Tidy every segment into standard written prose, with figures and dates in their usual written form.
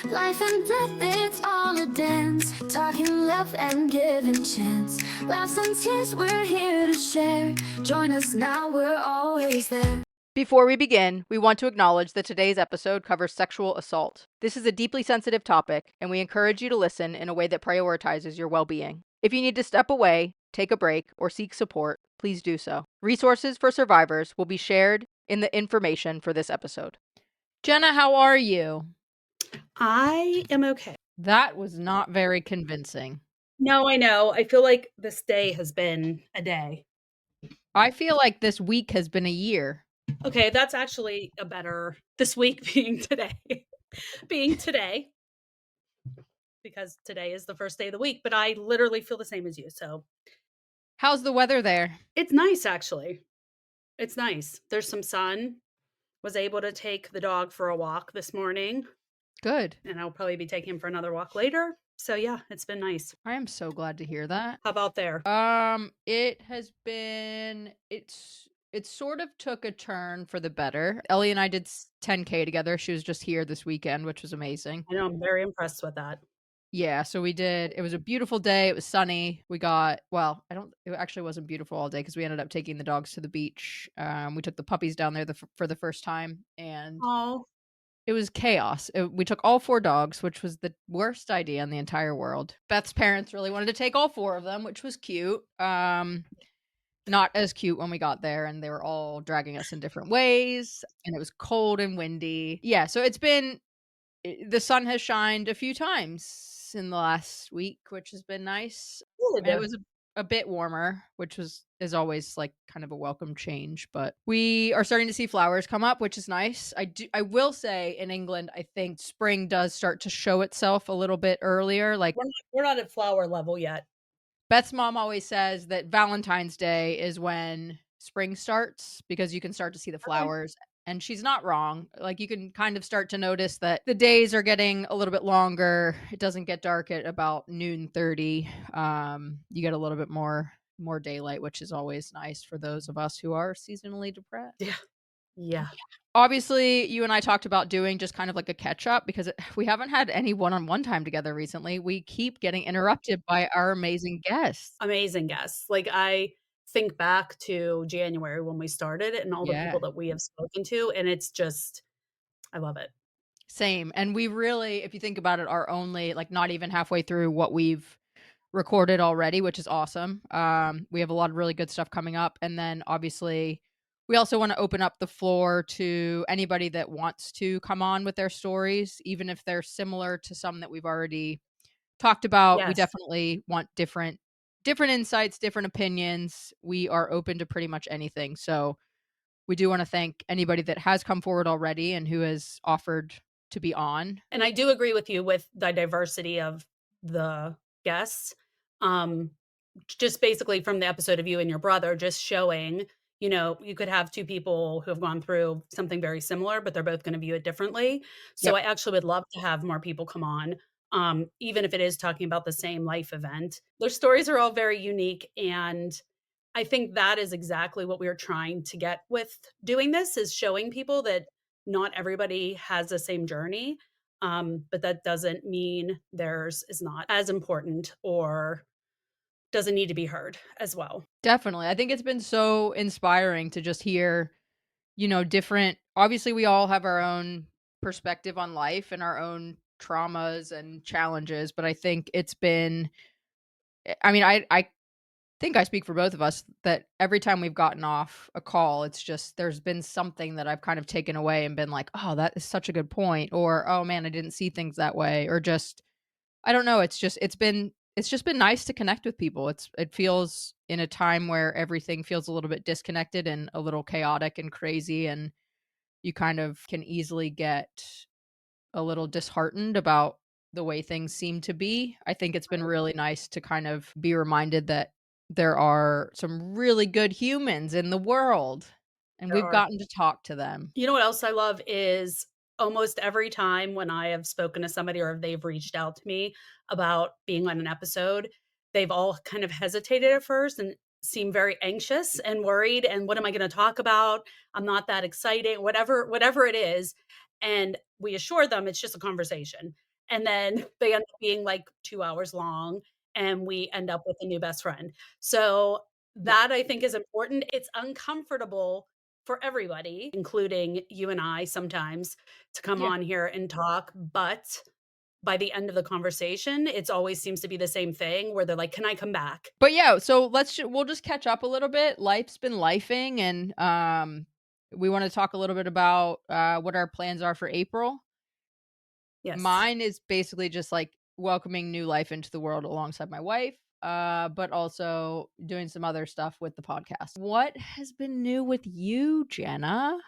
Life and death, it's all a dance. Talking love and giving chance. Laughs and tears, we're here to share. Join us now, we're always there. Before we begin, we want to acknowledge that today's episode covers sexual assault. This is a deeply sensitive topic, and we encourage you to listen in a way that prioritizes your well being. If you need to step away, take a break, or seek support, please do so. Resources for survivors will be shared in the information for this episode. Genna, how are you? I am okay. That was not very convincing. No, I know. I feel like this day has been a day. I feel like this week has been a year. Okay, that's actually a better this week being today. being today. Because today is the first day of the week, but I literally feel the same as you. So How's the weather there? it's nice actually. It's nice. There's some sun. Was able to take the dog for a walk this morning, Good. and I'll probably be taking him for another walk later. So yeah, it's been nice. I am so glad to hear that. How about there? It has been it sort of took a turn for the better. Ellie and I did 10K together. She was just here this weekend, which was amazing. I know I'm very impressed with that. Yeah, so we did. It was a beautiful day. It was sunny. We got, well, it actually wasn't beautiful all day because we ended up taking the dogs to the beach. We took the puppies down there for the first time, and Oh, it was chaos. We took all 4 dogs, which was the worst idea in the entire world. Beth's parents really wanted to take all 4 of them, which was cute. Not as cute when we got there, and they were all dragging us in different ways, and it was cold and windy. Yeah, so the sun has shined a few times in the last week, which has been nice. And it good. was a bit warmer, which is always like kind of a welcome change, but we are starting to see flowers come up, which is nice. I will say in England, I think spring does start to show itself a little bit earlier. Like We're not at flower level yet. Beth's mom always says that Valentine's Day is when spring starts because you can start to see the flowers. And she's not wrong. Like you can kind of start to notice that the days are getting a little bit longer. It doesn't get dark at about noon 30. You get a little bit more daylight, which is always nice for those of us who are seasonally depressed. Yeah. Yeah. Obviously, you and I talked about doing just kind of like a catch up because we haven't had any one-on-one time together recently. We keep getting interrupted by our amazing guests. Amazing guests. Like, I think back to January when we started and all the Yeah. people that we have spoken to, and it's just I love it. Same. And we really, if you think about it, are only like not even halfway through what we've recorded already, which is awesome. We have a lot of really good stuff coming up. And then obviously, we also want to open up the floor to anybody that wants to come on with their stories, even if they're similar to some that we've already talked about. We Yes. definitely want different insights, different opinions. We are open to pretty much anything. So we do want to thank anybody that has come forward already and who has offered to be on. And I do agree with you with the diversity of the guests. Um, just basically from the episode of you and your brother, just showing, you could have 2 people who have gone through something very similar, but they're both gonna view it differently. So Yep. I actually would love to have more people come on, even if it is talking about the same life event. Their stories are all very unique, and I think that is exactly what we are trying to get with doing this, is showing people that not everybody has the same journey, but that doesn't mean theirs is not as important or doesn't need to be heard as well. Definitely. I think it's been so inspiring to just hear, different. Obviously, we all have our own perspective on life and our own traumas and challenges, but I think it's been, I mean, I think I speak for both of us that every time we've gotten off a call, it's just there's been something that I've kind of taken away and been like, oh, that is such a good point, or oh man, I didn't see things that way, or just I don't know. It's just been nice to connect with people. It feels in a time where everything feels a little bit disconnected and a little chaotic and crazy, and you kind of can easily get a little disheartened about the way things seem to be. I think it's been really nice to kind of be reminded that there are some really good humans in the world and There we've are. gotten to talk to them. You know what else I love is almost every time when I have spoken to somebody or if they've reached out to me about being on an episode, they've all kind of hesitated at first and seem very anxious and worried and what am I going to talk about? I'm not that exciting, whatever it is. And we assure them it's just a conversation. and then they end up being like 2 hours long, and we end up with a new best friend. So Yeah. that I think is important. It's uncomfortable for everybody, including you and I sometimes, to come Yeah. on here and talk, but by the end of the conversation, it's always seems to be the same thing where they're like, "Can I come back?" But yeah, so we'll just catch up a little bit. Life's been lifing, and we want to talk a little bit about what our plans are for April. Yes. Mine is basically just like welcoming new life into the world alongside my wife, but also doing some other stuff with the podcast. What has been new with you, Jenna?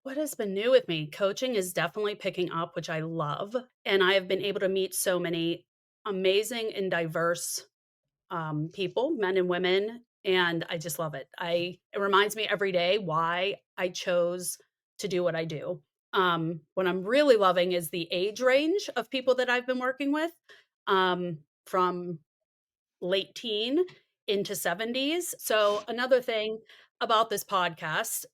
What has been new with me? Coaching is definitely picking up, which I love, and I have been able to meet so many amazing and diverse people, men and women, and I just love it. I It reminds me every day why I chose to do what I do. What I'm really loving is the age range of people that I've been working with, from late teen into 70s. So another thing about this podcast,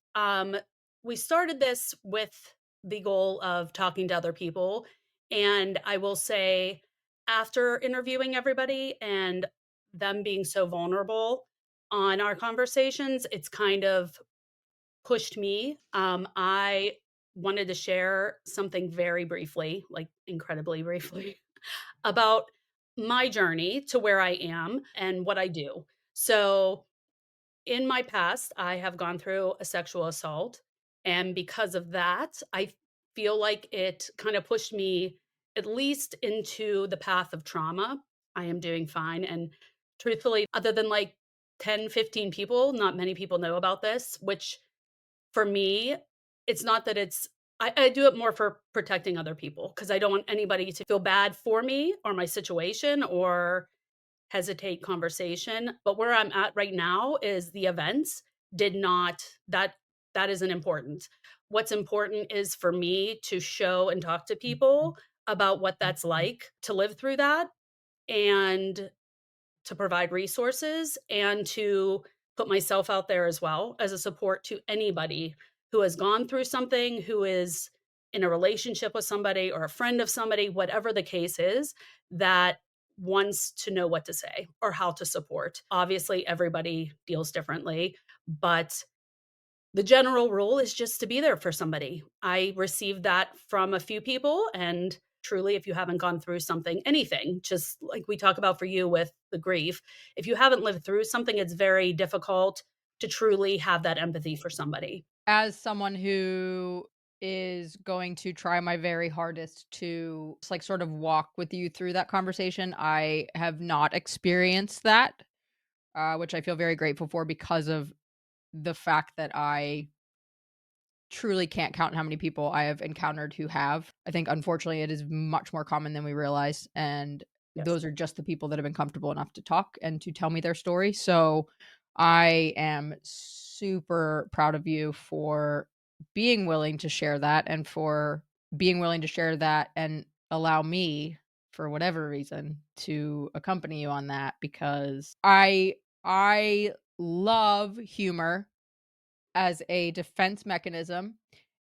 we started this with the goal of talking to other people, and I will say after interviewing everybody and them being so vulnerable on our conversations, it's kind of pushed me. I wanted to share something very briefly, like incredibly briefly, about my journey to where I am and what I do. So, in my past, I have gone through a sexual assault. And because of that, I feel like it kind of pushed me at least into the path of trauma. I am doing fine. And truthfully, other than like 10, 15 people, not many people know about this, which for me, it's not that I do it more for protecting other people because I don't want anybody to feel bad for me or my situation or hesitate conversation. But where I'm at right now is the events did not that that isn't important. What's important is for me to show and talk to people about what that's like to live through that and to provide resources and to put myself out there as well as a support to anybody who has gone through something, who is in a relationship with somebody or a friend of somebody, whatever the case is, that wants to know what to say or how to support. Obviously, everybody deals differently, but the general rule is just to be there for somebody. I received that from a few people, and truly, if you haven't gone through something, anything, just like we talk about for you with the grief, if you haven't lived through something, it's very difficult to truly have that empathy for somebody. As someone who is going to try my very hardest to just, like, sort of walk with you through that conversation, I have not experienced that, which I feel very grateful for because of the fact that I truly can't count how many people I have encountered who have. I think unfortunately it is much more common than we realize, and Yes. those are just the people that have been comfortable enough to talk and to tell me their story. So I am super proud of you for being willing to share that and for being willing to share that and allow me for whatever reason to accompany you on that because I love humor as a defense mechanism,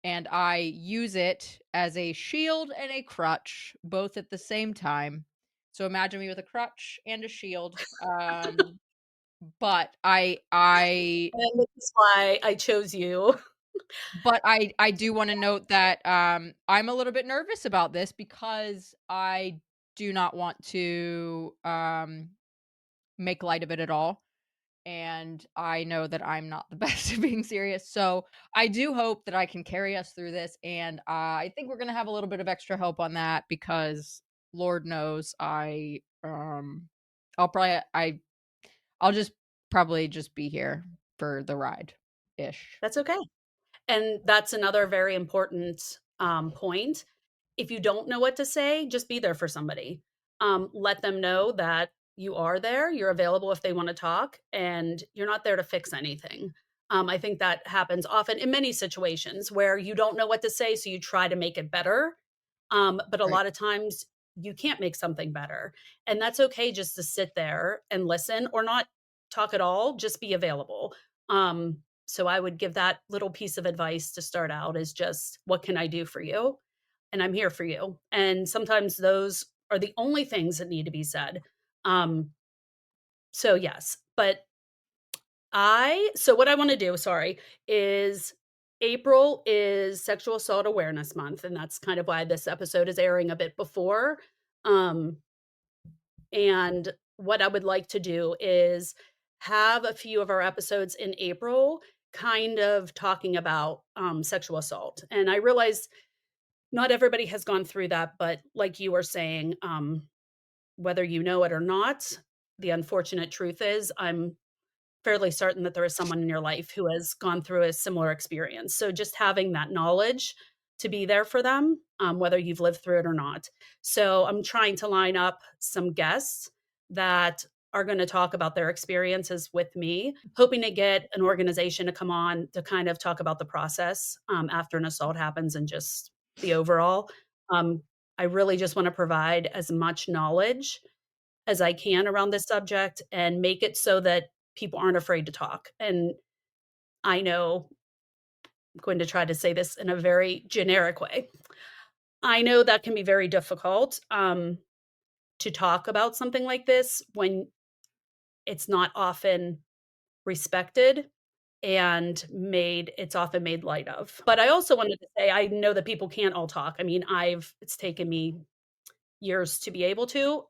and I use it as a shield and a crutch both at the same time. So imagine me with a crutch and a shield. But And this is why I chose you. I do want to note that I'm a little bit nervous about this because I do not want to make light of it at all. And I know that I'm not the best at being serious. So I do hope that I can carry us through this. And I think we're gonna have a little bit of extra help on that because Lord knows I'll probably I'll just probably just be here for the ride ish. That's okay. And that's another very important point. If you don't know what to say, just be there for somebody. Let them know that you are there, you're available if they want to talk, and you're not there to fix anything. I think that happens often in many situations where you don't know what to say, so you try to make it better. But a Right. lot of times you can't make something better. And that's okay just to sit there and listen or not talk at all, just be available. So I would give that little piece of advice to start out is just, what can I do for you? and I'm here for you. And sometimes those are the only things that need to be said. Um, so yes, but so what I want to do, sorry, is April is Sexual Assault Awareness Month, and that's kind of why this episode is airing a bit before. Um, and what I would like to do is have a few of our episodes in April kind of talking about sexual assault. And I realize not everybody has gone through that, but like you were saying, whether you know it or not, the unfortunate truth is I'm fairly certain that there is someone in your life who has gone through a similar experience. So just having that knowledge to be there for them, whether you've lived through it or not. So I'm trying to line up some guests that are going to talk about their experiences with me, hoping to get an organization to come on to kind of talk about the process after an assault happens and just the overall. Um, I really just want to provide as much knowledge as I can around this subject and make it so that people aren't afraid to talk. And I know I'm going to try to say this in a very generic way. I know that can be very difficult to talk about something like this when it's not often respected and it's often made light of. But I also wanted to say I know that people can't all talk. I mean, it's taken me years to be able to.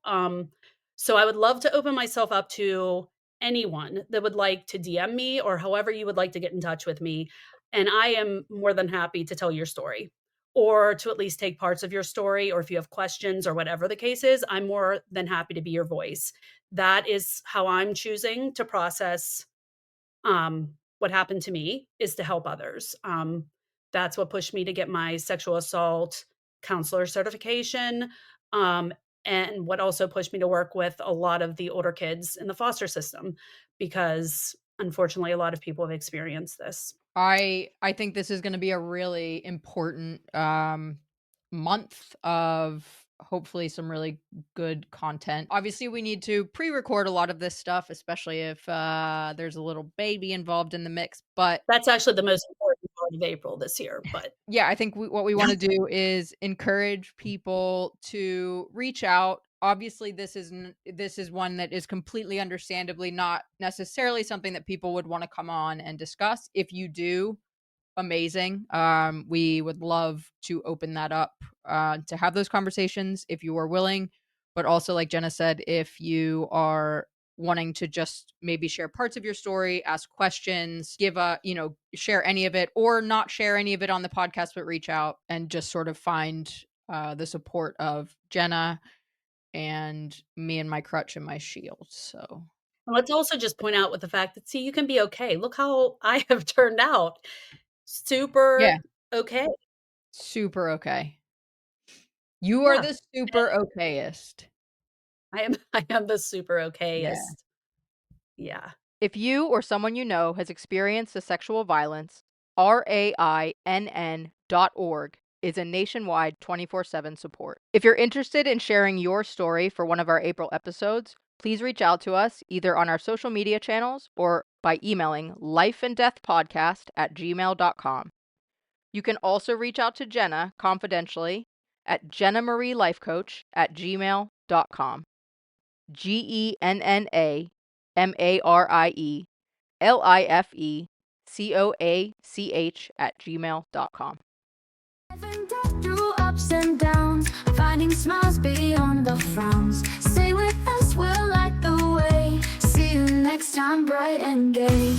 So I would love to open myself up to anyone that would like to DM me or however you would like to get in touch with me. And I am more than happy to tell your story or to at least take parts of your story. Or if you have questions or whatever the case is, I'm more than happy to be your voice. That is how I'm choosing to process what happened to me is to help others. That's what pushed me to get my sexual assault counselor certification. And what also pushed me to work with a lot of the older kids in the foster system, because unfortunately, a lot of people have experienced this. I think this is going to be a really important month of hopefully some really good content. Obviously, we need to pre-record a lot of this stuff, especially if there's a little baby involved in the mix. But That's actually the most important part of April this year. But yeah, I think what we want to do is encourage people to reach out. Obviously, this is one that is completely understandably not necessarily something that people would want to come on and discuss. If you do, amazing. We would love to open that up to have those conversations if you are willing. But also, like Genna said, if you are wanting to just maybe share parts of your story, ask questions, share any of it or not share any of it on the podcast, but reach out and just sort of find the support of Genna and me and my crutch and my shield. So let's also just point out with the fact that, see, you can be okay. Look how I have turned out. Super okay. Super okay. You are the super okayest. I am the super okayest. Yeah. If you or someone you know has experienced a sexual violence, RAINN.org is a nationwide 24/7 support. If you're interested in sharing your story for one of our April episodes, please reach out to us either on our social media channels or by emailing lifeanddeathpodcast@gmail.com. You can also reach out to Genna confidentially at jennamarielifecoach@gmail.com. GENNAMARIELIFECOACH@gmail.com. Living death through ups and downs, finding smiles beyond the frowns. Stay with us, we'll light the way. See you next time, bright and gay.